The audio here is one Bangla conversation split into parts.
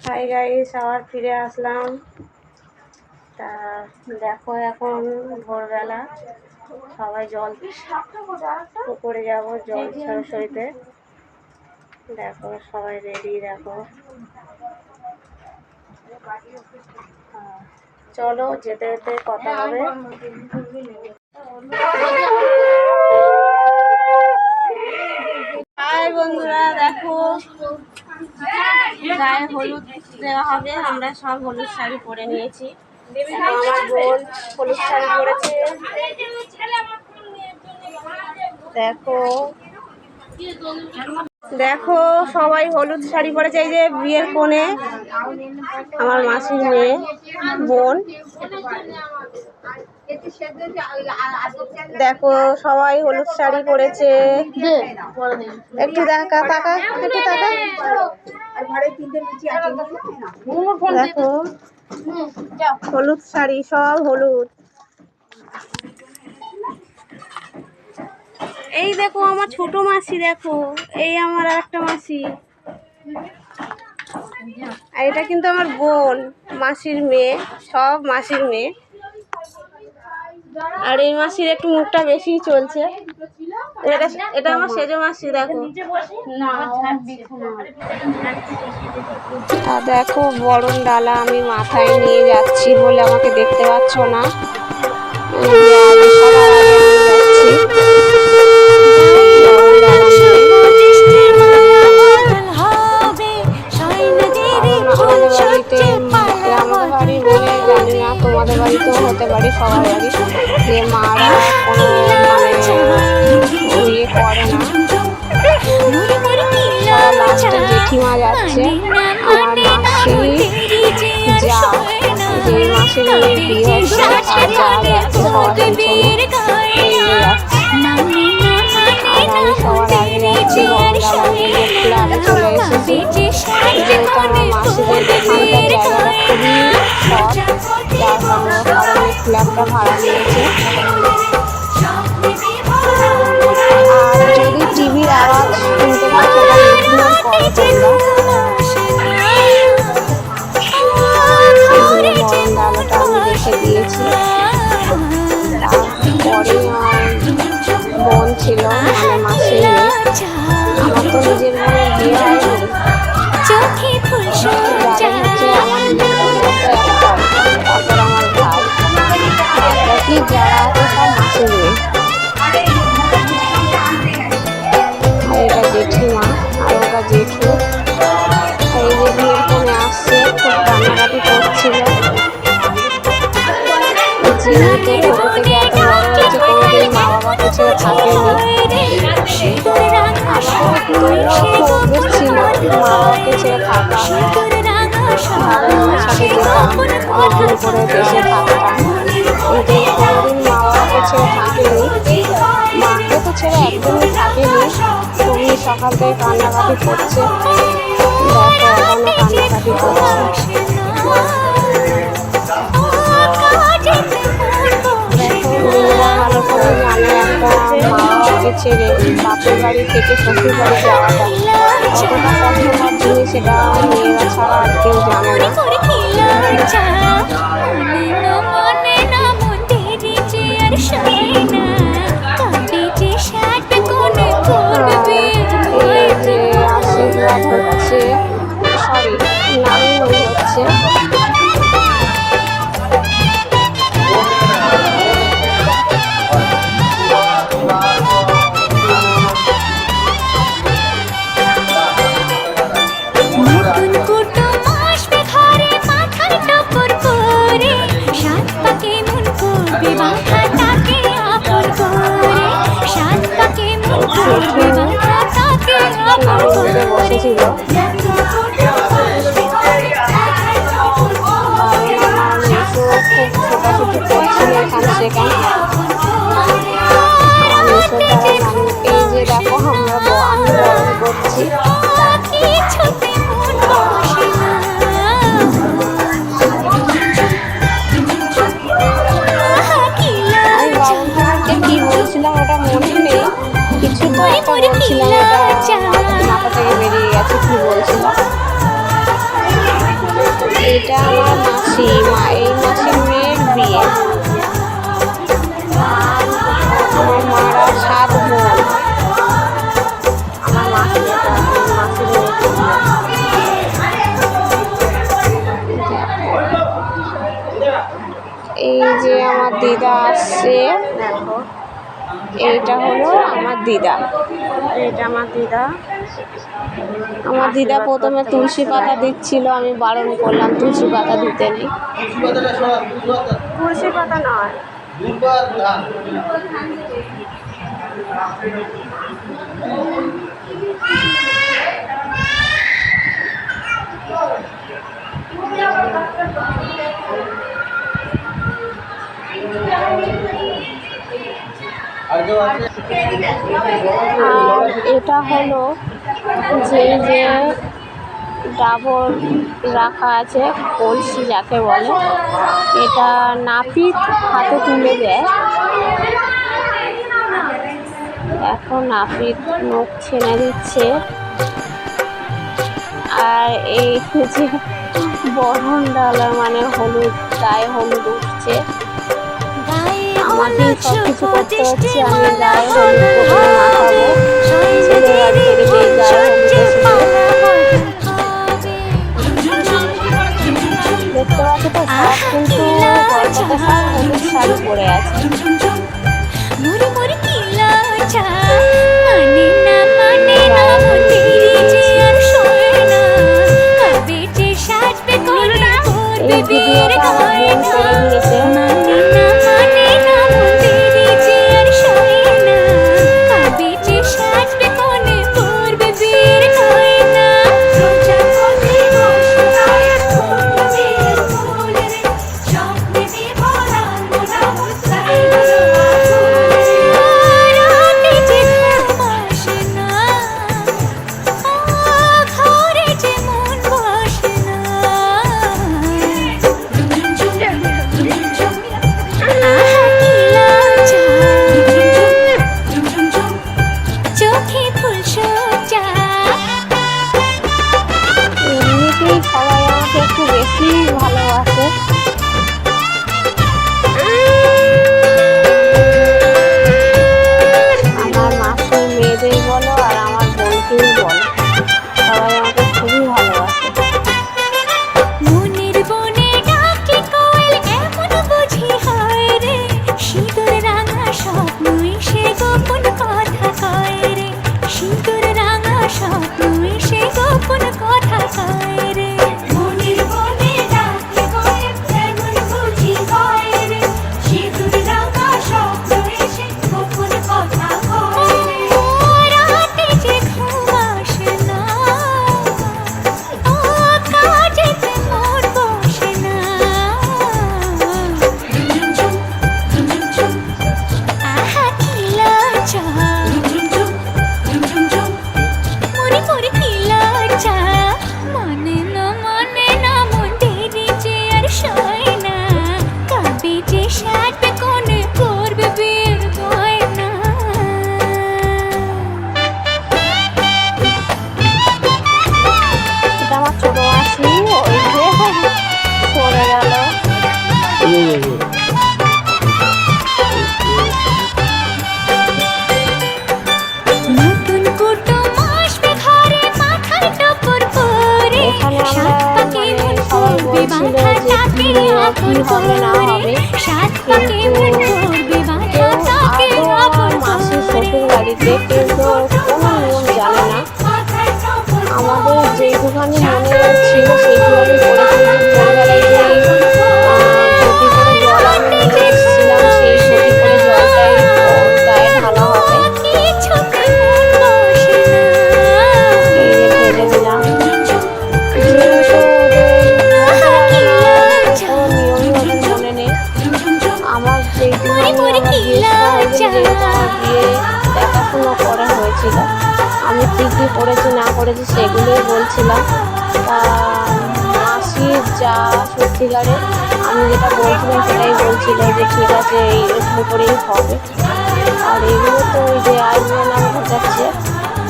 হাই গাইস, আবার ফিরে আসলাম। তা দেখো, এখন ভোরবেলা সবাই জল পুকুরে যাব, জল সরস্বতীতে। দেখো সবাই রেডি, দেখো চলো যেতে যেতে কথা হবে। হাই বন্ধুরা, দেখো গায়ে হলুদ দেওয়া হবে। আমরা সব হলুদ শাড়ি পরে নিয়েছি। আমার বোন হলুদ শাড়ি পরেছে, দেখো দেখো সবাই হলুদ শাড়ি পরেছে। এই যে বিয়ের কোণে আমার মাসির মেয়ে বোন, দেখো সবাই হলুদ শাড়ি পরেছে। একটু দেখা তাকা, একটু তাকা, দেখো হলুদ শাড়ি, সব হলুদ। এই দেখো আমার ছোট মাসি, দেখো এই আমার আর একটা মাসি, আর এটা কিন্তু আমার বোন মাসির মেয়ে, সব মাসির মেয়ে। আর এই মাসির একটু মুখটা বেশি চলছে। এটা আমার সেজো মাসি, দেখো। আর দেখো বরণ ডালা আমি মাথায় নিয়ে যাচ্ছি বলে আমাকে দেখতে পাচ্ছ না। সবার আগে আমি যাচ্ছি। আমাদের বাড়ি বলে জানি না, তোমাদের বাড়িতেও হতে পারে, সবার বাড়ি যে মারা কোনো ইয়ে করে না। লাস্টে জেঠিমা যাচ্ছে, আমার মাসি যা, যে মাসির মেয়ের বিয়ে হচ্ছে আর যা যাচ্ছে সবার পেছনে যাচ্ছে। আর আমি সবার আগে যাচ্ছি, বরণডালা নিয়ে ক্লাবে চলে এসেছি। যেহেতু আমার মাসিদের এখানকার জায়গাটা খুবই শর্ট, যার কারণে ক্লাবটা ভাড়া নিয়েছে। আর যদি টিভির আওয়াজ শুনতে পাচ্ছ সেটা ইগনোর করো তোমরা। বরণডালাটা আমি রেখে দিয়েছি। তারপরে আমার বোন ছিল, মানে মাসির মেয়ে। আমার তো নিজের বোনের বিয়ে হয়নি, আমার নিজের বোনের তো একটা, তারপর আমার ভাই, বাকি যারা আছে সব মাসির মেয়ে। আর এটা জেঠিমা, আর ওটা জেঠু। এই যে বিয়ের কোণে আসছে, খুব কান্নাকাটি করছিল। যেহেতু ছোটো থেকে এত বড় হয়েছে, কোনোদিন মা বাবাকে ছেড়ে থাকেনি। আমার খুব অভ্যেস ছিল মা বাবাকে ছেড়ে থাকা, ভালোর সাথে যেতাম, অনেকদিন করে দেশে থাকতাম, কিন্তু কোনোদিন মা বাবাকে ছেড়ে থাকেনি। মাকে তো ছেড়ে একদমই থাকেনি। খুবই সকাল থেকে কান্নাকাটি করছে, দেখো এখনো কান্নাকাটি করছে। ভালো করে জানে একটা মা বাবাকে ছেড়ে বাপের বাড়ি থেকে শ্বশুর বাড়ি যাওয়াটা কতটা কষ্টকর জিনিস, সেটা মেয়েরা ছাড়া আর কেউ জানে না। আশীর্বাদ হচ্ছে, সরি নারী হচ্ছে। বসেছিল ছোটাছুটি করছিল এখান সেখানে। এই যে দেখো আমরা আমি বরণ করছি। কি বলছিলাম ওটা মনে নেই, কিছু তো একটা বলছিলাম, ওটা মাথা থেকে বেরিয়ে গেছে। কি বলছি মাসি এই মাসির মেয়ের বিয়ে। আমার মারা 7 বোন। আমার মাসির এই যে আমার দিদা আসছে, দেখো এইটা হলো আমার দিদা। এটা আমার দিদা। আমার দিদা প্রথমে তুলসী পাতা দিচ্ছিল, আমি বারণ করলাম তুলসী পাতা দিতে নেই। তুলসী পাতা নয়, আর এটা হলো যে ডাবর রাখা আছে, কলসি যাকে বলে, এটা নাপিত হাতে তুলে দেয়। এখন নাপিত নখ ছেনে দিচ্ছে। আর এই যে বরণ ডালা মানে হলুদ, গায়ে হলুদ উঠছে। আমাকে সব কিছু করতে হচ্ছে, আমি গায়ে হলুদ করে মাখাবো। ছেলে বাড়ি থেকে যে গায়ে হলুদ এসেছে দেখতে পাচ্ছি তো, সব কিন্তু গল্পতে সব হলুদ শাড়ি পরে আছে। এই ভিডিওটা আমার বোন করে দিয়েছে। সবাই আমাকে একটু বেশি ভালোবাসে। আমার মাসির মেয়েদের বলো আর আমার বোনকেই বলো, সবাই আমাকে খুবই ভালোবাসে। মনের বনে ডাকে কোয়েল এমন বুঝি হয় রে, সিঁদুর রাঙা স্বপ্নই সে গোপন কথা কয় রে, সিঁদুর রাঙা স্বপ্নই সে গোপন কথা কয় রে। কি হবে না হবে, মাসির শ্বশুর বাড়িতে কিন্তু কোনো নিয়ম জানে না। আমাদের যেইটুখানি মনে ছিল সেইটুখানি করেছিল। ভোরবেলায় যে ঘটি করে জল আমি নিয়ে এসেছিলাম, সেই ঘটি করে জলটাই গায়ে ঢালা হবে। ঢেলে দিলাম। দেখাশুনো করা হয়েছিল, আমি কী কী করেছি না করেছি সেগুলোই বলছিলাম। তা মাসির যা সত্যিকারে আমি যেটা বলছিলাম সেটাই বলছিল যে ঠিক আছে এরকম করেই হবে। আর এগুলো তো ওই যে আইব্রো নাম ঘটাচ্ছে,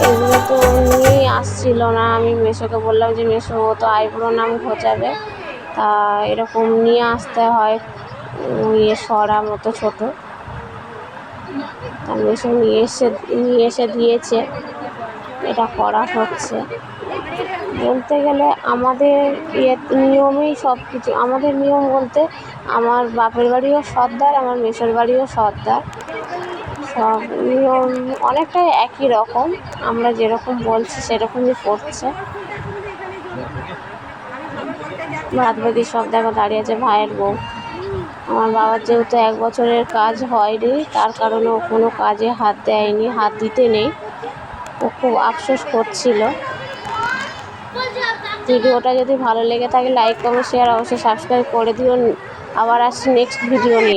এগুলো তো নিয়েই আসছিল না। আমি মেসোকে বললাম যে মেসো ও তো আইব্রো নাম ঘটাবে, তা এরকম নিয়ে আসতে হয় সরা মতো ছোটো। তা মেশো নিয়ে এসে দিয়েছে, এটা করা হচ্ছে। বলতে গেলে আমাদের নিয়মেই সব কিছু। আমাদের নিয়ম বলতে আমার বাপের বাড়িও সর্দার, আমার মেসোর বাড়িও সর্দার। সব নিয়ম অনেকটাই একই রকম, আমরা যেরকম বলছি সেরকমই করছে। বাদ বাকি সব দেখো দাঁড়িয়ে আছে ভাইয়ের বউ। আমার বাবার যেহেতু 1 বছরের কাজ হয়নি, তার কারণে ও কোনো কাজে হাত দেয়নি, হাত দিতে নেই। ও খুব আফসোস করছিল। ভিডিওটা যদি ভালো লেগে থাকে লাইক কমেন্ট শেয়ার অবশ্যই সাবস্ক্রাইব করে দিও। আবার আসছি নেক্সট ভিডিও নিয়ে।